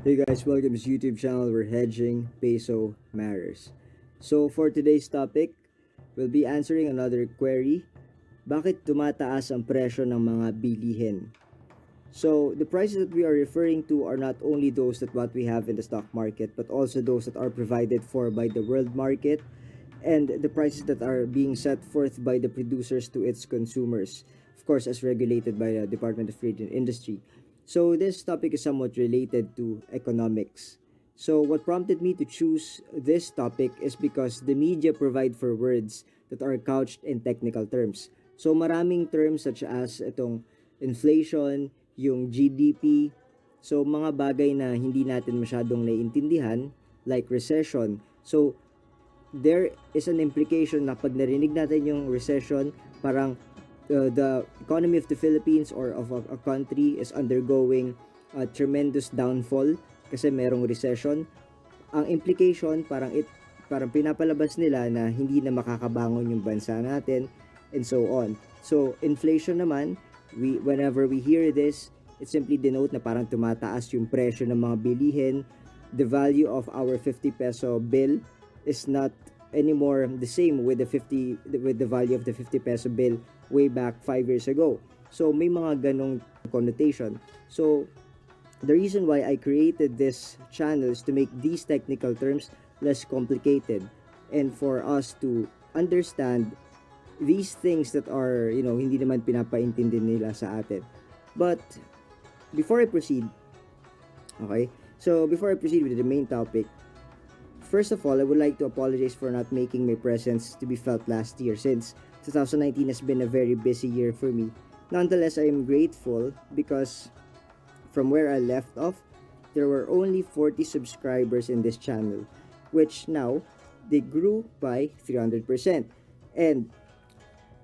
Hey guys, welcome to this YouTube channel where hedging peso matters. So for today's topic, we'll be answering another query. Bakit tumataas ang presyo ng mga bilihin? So the prices that we are referring to are not only those that what we have in the stock market, but also those that are provided for by the world market and the prices that are being set forth by the producers to its consumers, of course as regulated by the Department of Trade and Industry. So this topic is somewhat related to economics. So what prompted me to choose this topic is because the media provide for words that are couched in technical terms. So maraming terms such as itong inflation, yung GDP, so mga bagay na hindi natin masyadong naiintindihan like recession. So there is an implication na pag narinig natin yung recession, parang the economy of the Philippines or of a country is undergoing a tremendous downfall kasi merong recession. Ang implication parang pinapalabas nila na hindi na makakabangon yung bansa natin and so on. So inflation naman, whenever we hear this, it simply denote na parang tumataas yung presyo ng mga bilihin. The value of our 50 peso bill is not anymore the same with the value of the 50 peso bill way back 5 years ago. So may mga ganong connotation. So the reason why I created this channel is to make these technical terms less complicated and for us to understand these things that are, hindi naman pinapaintindi nila sa atin. But before I proceed, okay? So before I proceed with the main topic, first of all, I would like to apologize for not making my presence to be felt last year since 2019 has been a very busy year for me. Nonetheless, I am grateful because from where I left off, there were only 40 subscribers in this channel, which now they grew by 300%. And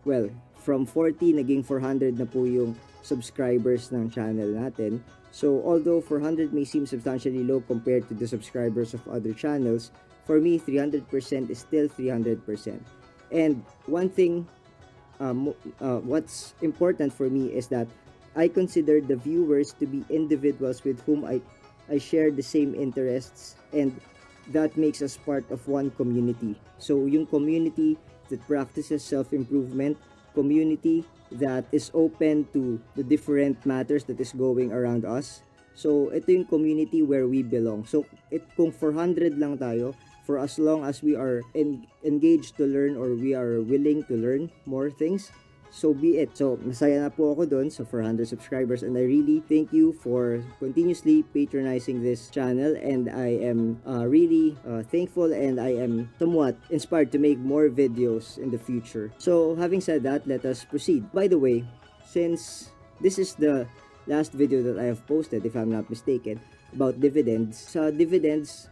well, from 40 naging 400 na po yung subscribers ng channel natin. So although 400 may seem substantially low compared to the subscribers of other channels, for me 300% is still 300%. And one thing, what's important for me is that I consider the viewers to be individuals with whom I share the same interests, and that makes us part of one community. So yung community that practices self-improvement, community that is open to the different matters that is going around us. So ito yung community where we belong. So kung 400 lang tayo, for as long as we are engaged to learn or we are willing to learn more things, so be it. So masaya na po ako doon sa 400 subscribers, and I really thank you for continuously patronizing this channel, and I am really thankful, and I am somewhat inspired to make more videos in the future. So having said that, let us proceed. By the way, since this is the last video that I have posted, if I'm not mistaken, about dividends, sa dividends,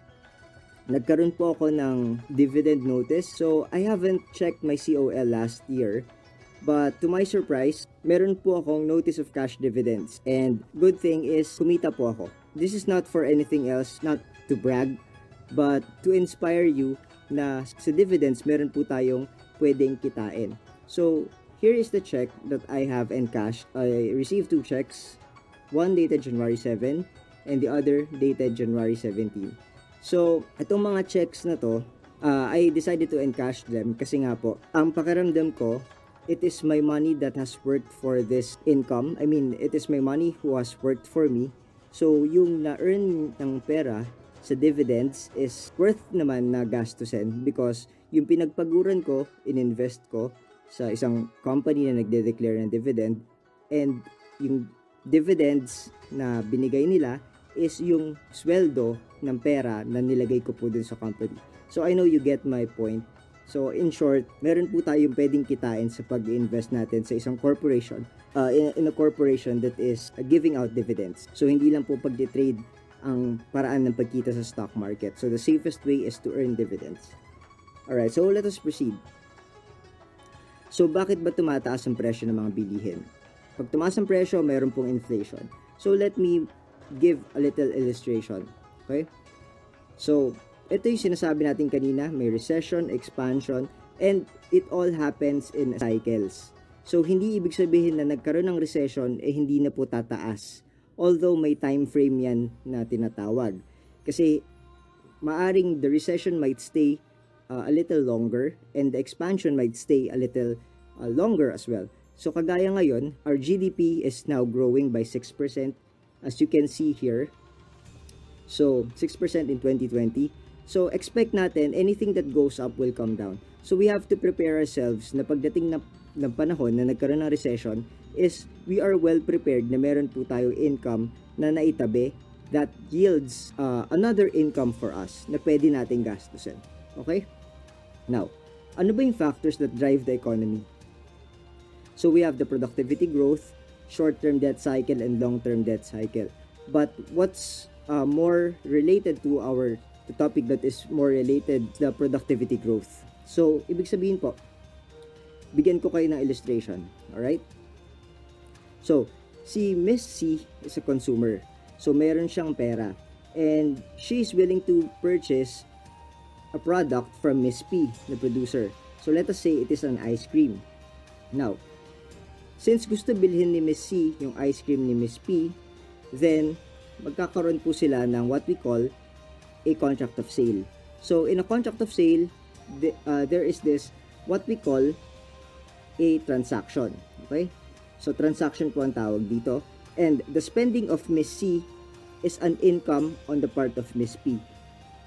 nagkaroon po ako ng dividend notice. So I haven't checked my COL last year, but to my surprise, meron po akong notice of cash dividends. And good thing is, kumita po ako. This is not for anything else, not to brag, but to inspire you na sa dividends, meron po tayong pwedeng kitain. So, here is the check that I have encashed. I received 2 checks, one dated January 7 and the other dated January 17. So, itong mga checks na to, I decided to encash them kasi nga po, ang pakiramdam ko, it is my money that has worked for this income. I mean, it is my money who has worked for me. So, yung na-earn ng pera sa dividends is worth naman na gastusin because yung pinagpaguran ko, ininvest ko sa isang company na nagde-declare ng dividend, and yung dividends na binigay nila is yung sweldo ng pera na nilagay ko po dun sa company. So, I know you get my point. So, in short, meron po tayong pwedeng kitain sa pag-invest natin sa isang corporation, in a corporation that is giving out dividends. So, hindi lang po pag-trade ang paraan ng pagkita sa stock market. So, the safest way is to earn dividends. Alright, so let us proceed. So, bakit ba tumataas ang presyo ng mga bilihin? Pag tumaas ang presyo, meron pong inflation. So, let me give a little illustration. Okay? So, ito yung sinasabi natin kanina, may recession, expansion, and it all happens in cycles. So, hindi ibig sabihin na nagkaroon ng recession, hindi na po tataas. although may time frame yan na tinatawag. Kasi maaring the recession might stay a little longer and the expansion might stay a little longer as well. So kagaya ngayon, our GDP is now growing by 6% as you can see here. So 6% in 2020. So expect natin anything that goes up will come down. So we have to prepare ourselves na pagdating ng panahon na nagkaroon ng recession is we are well prepared na meron po tayo income na naitabi that yields another income for us na pwede nating gastusin. Okay? Now, ano ba yung factors that drive the economy? So we have the productivity growth, short-term debt cycle, and long-term debt cycle. But what's more related to the topic that is more related, the productivity growth. So, ibig sabihin po, bigyan ko kayo ng illustration. Alright? So, si Miss C is a consumer. So, meron siyang pera. And she is willing to purchase a product from Miss P, the producer. So, let us say it is an ice cream. Now, since gusto bilhin ni Miss C yung ice cream ni Miss P, then, magkakaroon po sila ng what we call a contract of sale. So, in a contract of sale, there is this, what we call a transaction. Okay? So, transaction po ang tawag dito. And the spending of Miss C is an income on the part of Miss P.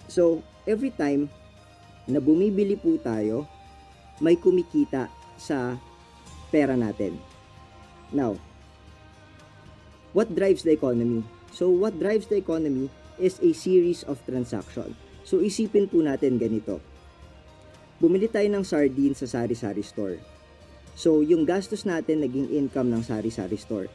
So, every time na bumibili po tayo, may kumikita sa pera natin. Now, what drives the economy? So, what drives the economy is a series of transaction. So, isipin po natin ganito. Bumili tayo ng sardine sa sari-sari store. So, yung gastos natin naging income ng sari-sari store.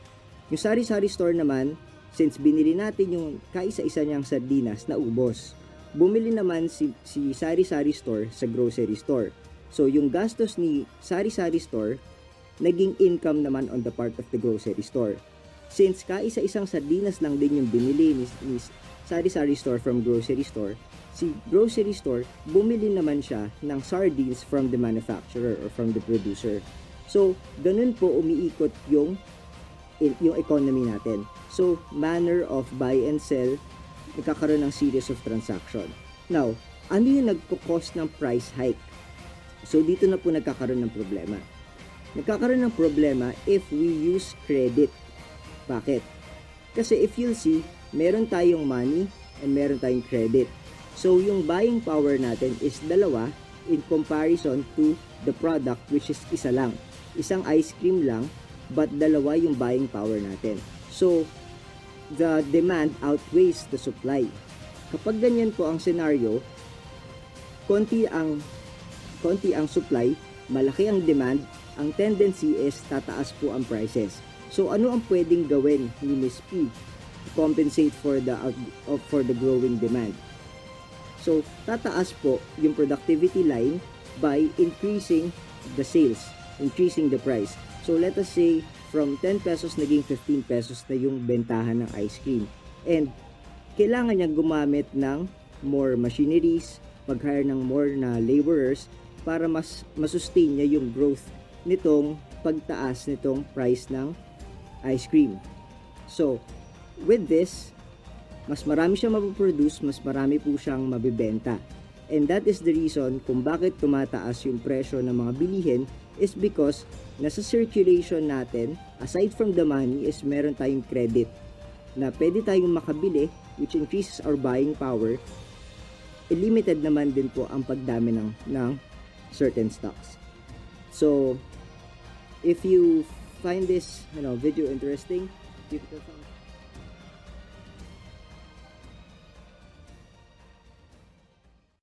Yung sari-sari store naman, since binili natin yung kaisa-isa niyang sardinas na ubos, bumili naman si sari-sari store sa grocery store. So, yung gastos ni sari-sari store, naging income naman on the part of the grocery store. Since kaisa-isang sardinas lang din yung binili ni sari-sari store from grocery store, si grocery store, bumili naman siya ng sardines from the manufacturer or from the producer. So, ganun po umiikot yung economy natin. So, manner of buy and sell, nagkakaroon ng series of transaction. Now, ano yung nagko-cause ng price hike? So, dito na po nagkakaroon ng problema. Nagkakaroon ng problema if we use credit. Bakit? Kasi if you'll see, meron tayong money and meron tayong credit. So, yung buying power natin is dalawa in comparison to the product which is isa lang. Isang ice cream lang, but dalawa yung buying power natin. So, the demand outweighs the supply. Kapag ganyan po ang scenario, konti ang supply, malaki ang demand, ang tendency is tataas po ang prices. So, ano ang pwedeng gawin ni Miss P to compensate for the growing demand? So, tataas po yung productivity line by increasing the sales, increasing the price. So, let us say, from 10 pesos naging 15 pesos na yung bentahan ng ice cream. And, kailangan niya gumamit ng more machineries, mag-hire ng more na laborers para masustain niya yung growth nitong pagtaas nitong price ng ice cream. So, with this, mas marami siyang mapoproduce, mas marami po siyang mabibenta. And that is the reason kung bakit tumataas yung presyo ng mga bilihin is because nasa circulation natin, aside from the money, is meron tayong credit na pwede tayong makabili which increases our buying power. Limited naman din po ang pagdami ng certain stocks. So, if you find this video interesting, give it a thumbs up.